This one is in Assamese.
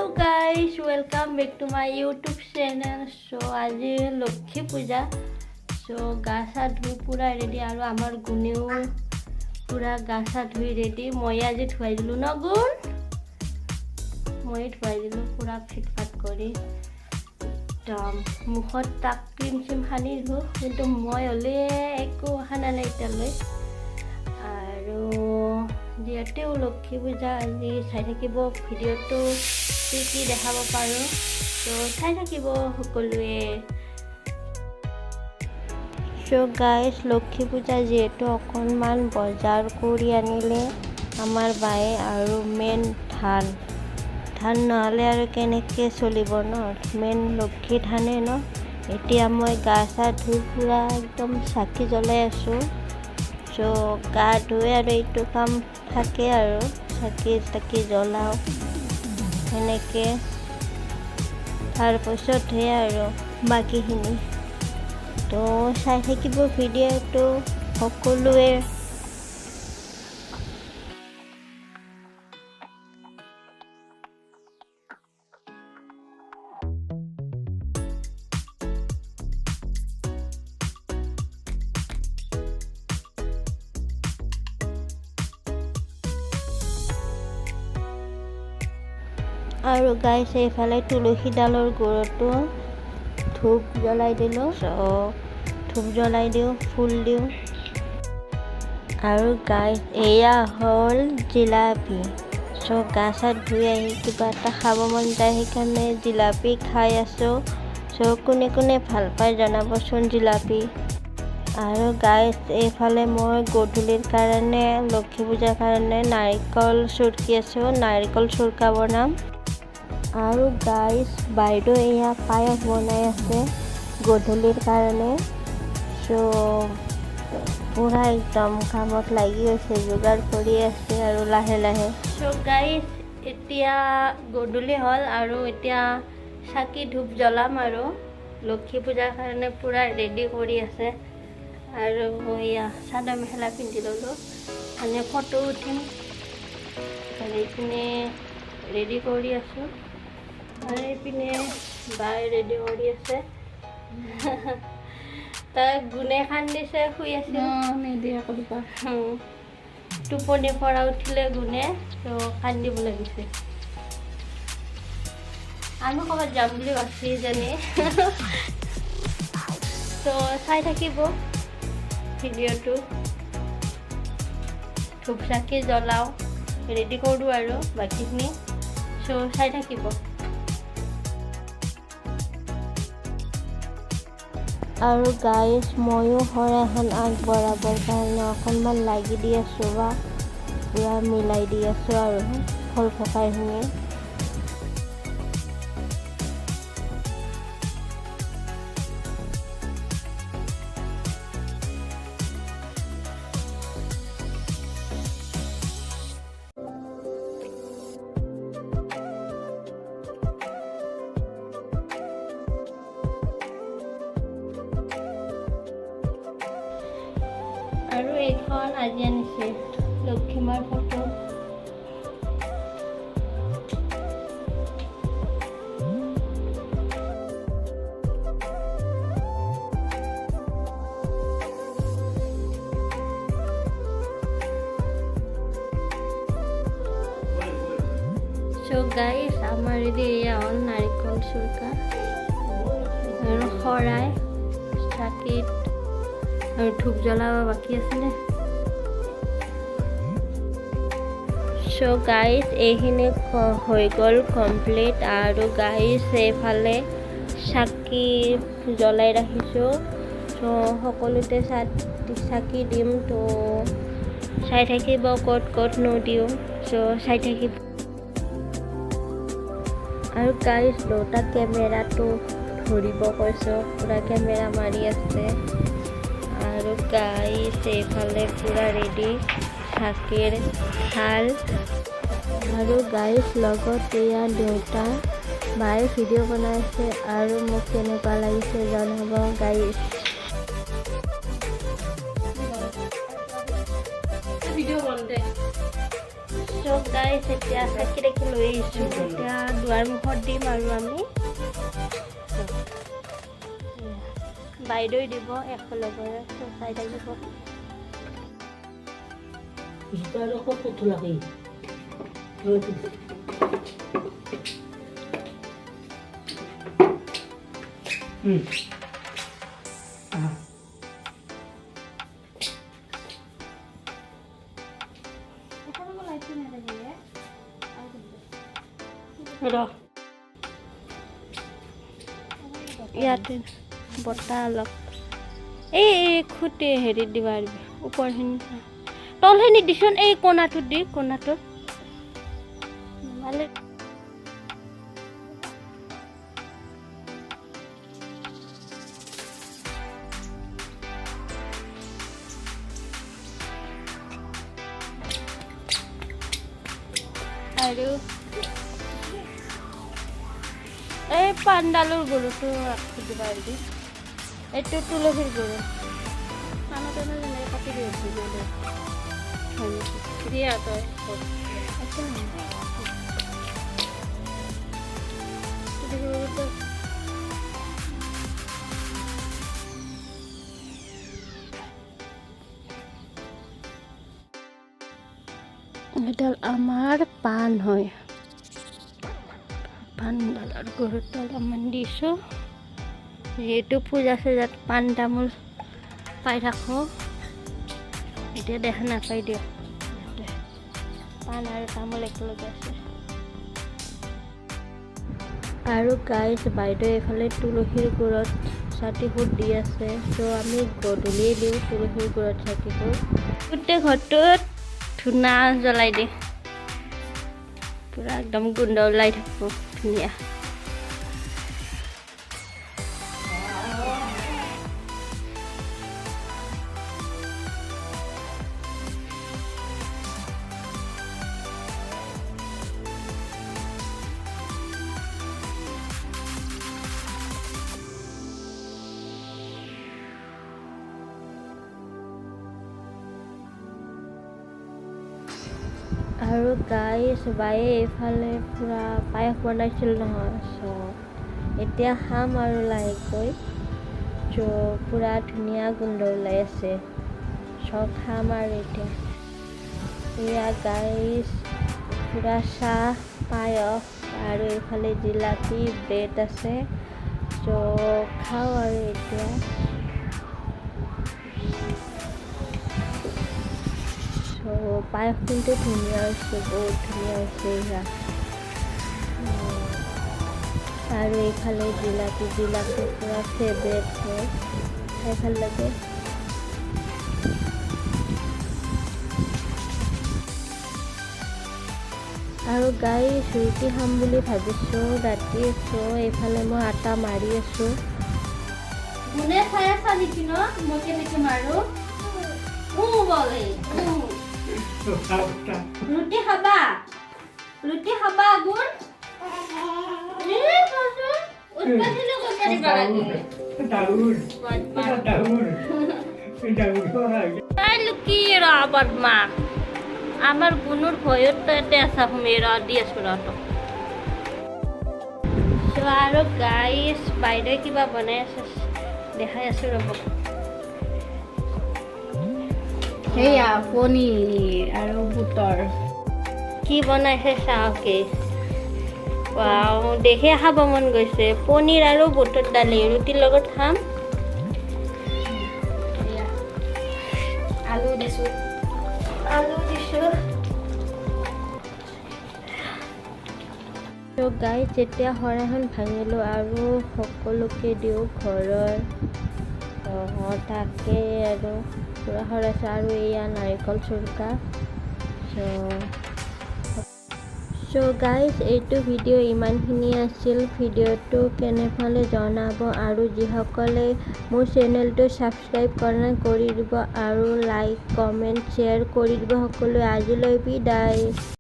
Hello guys, welcome back to my YouTube channel. So আজি লক্ষ্মী পূজা. So গাছা ধুই পুরা রেডি আৰু আমাৰ গুনেও পুৰা গাছা ধুই ৰেডি. মই আজি ধুৱাই দিলো ন গুণ. মই ধুৱাই দিলো পুৰা ফিটফাট কৰি. মুখত তাক ক্ৰীম চিম সানি দিলো, কিন্তু মই হলে একো সানা নাই এতিয়ালৈ. আৰু যিহেতু লক্ষ্মী পূজা আজি চাই থাকিব ভিডিঅ'টো কি দেখাব পাৰোঁ. তো চাই থাকিব সকলোৱে. চ' গাইজ লক্ষ্মী পূজা যিহেতু অকণমান বজাৰ কৰি আনিলে আমাৰ বায়ে, আৰু মেইন ধান নহ'লে আৰু কেনেকৈ চলিব ন, মেইন লক্ষী ধানে ন. এতিয়া মই গা চা ধুই পুৰা একদম চাকি জ্বলাই আছোঁ. চ' গা ধুই আৰু এইটো কাম থাকে আৰু চাকি জ্বলাওঁ সেনেকৈ. তাৰপিছতহে আৰু বাকীখিনি. তো চাই থাকিব ভিডিঅ'টো সকলোৱে. আৰু গাইছ এইফালে তুলসীডালৰ গুৰতো ধূপ জ্বলাই দিলোঁ. ধূপ জ্বলাই দিওঁ, ফুল দিওঁ. আৰু গাইছ এয়া হ'ল জিলাপি. গা চা ধুই আহি কিবা এটা খাব মন যায়, সেইকাৰণে জিলাপি খাই আছোঁ. কোনে কোনে ভাল পায় জনাবচোন জিলাপি. আৰু গাইছ এইফালে মই গধূলিৰ কাৰণে লক্ষ্মী পূজাৰ কাৰণে নাৰিকল চুৰকি আছোঁ, নাৰিকল চুৰকা বনাম. আৰু গাইছ বাইদেউ এয়া পায়স বনাই আছে গধূলিৰ কাৰণে. পুৰা একদম কামত লাগি আছে, যোগাৰ কৰি আছে আৰু লাহে লাহে. গাইছ এতিয়া গধূলি হ'ল আৰু এতিয়া চাকি ধূপ জ্বলাম আৰু লক্ষ্মী পূজাৰ কাৰণে পুৰা ৰেডি কৰি আছে. আৰু এয়া চাদৰ মেখেলা পিন্ধি ল'লোঁ, মানে ফটো উঠিম. আৰু এইপিনে ৰেডি কৰি আছোঁ, আৰু এইপিনে বাই ৰেডি কৰি আছে. তাই গুণে কান্দিছে, শুই আছিল. টোপনিৰ পৰা উঠিলে গুণে, তো কান্দিব লাগিছে. আমি ক'ৰবাত যাম বুলি ভাবছি জানি. তো চাই থাকিব ভিডিঅ'টো. ধূপ চাকি জ্বলাওঁ, ৰেডি কৰোঁ আৰু বাকীখিনি. চাই থাকিব. আৰু গাইছ ময়ো শৰাইখন আগবঢ়াবৰ কাৰণে অকণমান লাগি দি আছোঁ, বা পূৰা মিলাই দি আছোঁ আৰু ফল ফকাইখিনি. আৰু এইখন আজি আনিছে লক্ষ্মীমাৰ ফটো. গাইছ আমাৰ এয়া হ'ল নাৰিকল চুৰকা আৰু শৰাই, চাকিত আৰু ধূপ জ্বলাব বাকী আছিলে. গাইছ এইখিনি হৈ গ'ল কমপ্লিট. আৰু গাইছ এইফালে চাকি জ্বলাই ৰাখিছোঁ. সকলোতে চাকি দিম. তো চাই থাকিব ক'ত নদিওঁ. চাই থাকিব. আৰু গাইছ দুটা কেমেৰাটো ধৰিব কৈছোঁ, পুৰা কেমেৰা মাৰি আছে. আৰু গাইছ এইফালে পুৰা ৰেডি চাকিৰ থাল. আৰু গাইছ লগত এয়া দেউতা বায়ে ভিডিঅ' বনাইছে. আৰু মোক কেনেকুৱা লাগিছে জনাব গাইছ. So guys, এতিয়া চাকি দেখি লৈ আহিছোঁ এতিয়া দুৱাৰ মুখত দিম আৰু আমি বাইদেউ দিব একেলগৰে চাই থাকিব Espero que tu la vi. ইয়াতে বতাহ অলপ এই খুঁটি হেৰিত দিবা ওপৰখিনি তলখিনি দিচোন এই কোণাটোত দি কোণাটোত ভালে আৰু এই পাণ্ডালৰ গৰুটো ৰাখি দিবা আৰু এইটো তুলসীৰ গৰু মানুহটো যেনেকৈ কাটি দিছোঁ দিয়া তই এডাল আমাৰ পাণ হয় পাণডালৰ গৰুত অলপমান দিছোঁ যিহেতু পূজা চূজাত পাণ তামোল পাই থাকোঁ এতিয়া দেখা নাপাই দিয়ক পাণ আৰু তামোল একেলগে আছে আৰু গাইজ বাইদেউ এইফালে তুলসীৰ গুৰত চাকি ফুট দি আছে ত' আমি গধূলিয়ে দিওঁ তুলসীৰ গুৰত চাকি ফুট গোটেই ঘৰটোত ধূনা জ্বলাই দিওঁ পুৰা একদম গোন্ধ ওলাই থাকিব ধুনীয়া আৰু গাইজ বায়ে এইফালে পুৰা পায়স বনাইছিল নহয় চ' এতিয়া খাম আৰু লাহেকৈ চ' পুৰা ধুনীয়া গোন্ধ ওলাই আছে চব খাম আৰু এতিয়া এয়া গাইজ পুৰা চাহ পায়স আৰু এইফালে জিলাপি ব্ৰেড আছে চ' খাওঁ আৰু এতিয়া পায়স কিন্তু ধুনীয়া হৈছে বহুত ধুনীয়া হৈছে এয়া আৰু এইফালে জিলাপি পুৰা ফেভৰেট হয় খাই ভাল লাগে আৰু গাইজ ৰুটি খাম বুলি ভাবিছোঁ ৰাতি আছোঁ এইফালে মই আটা মাৰি আছোঁ কোনে চাই আছা নেকি ন মই কেনেকৈ মাৰোঁ বলে ৰুটি খাবা গুণ আমাৰ গুণুৰ ভয়ত এতে আসা মেয়েৰা দি আছো আৰু গাইজ বাইদেউ কিবা বনাই আছে দেখাই আছো ৰ'ব সেয়া পনীৰ আৰু বুটৰ কি বনাইছে চাহকে ৱাও দেখি খাব মন গৈছে পনীৰ আৰু বুটৰ দালি ৰুটিৰ লগত খাম আলু দিছোঁ তো গাইজ যেতিয়া শৰাইখন ভাঙিলোঁ আৰু সকলোকে দিওঁ ঘৰৰ তাকে আৰু পুৰা শৰাইছোঁ আৰু এয়া নাৰিকল চুৰুকা চ' গাইজ এইটো ভিডিঅ' ইমানখিনি আছিল ভিডিঅ'টো কেনেফালে জনাব আৰু যিসকলে মোৰ চেনেলটো ছাবস্ক্ৰাইব কৰা নাই কৰি দিব আৰু লাইক কমেণ্ট শ্বেয়াৰ কৰি দিব সকলোৱে আজিলৈ বিদায়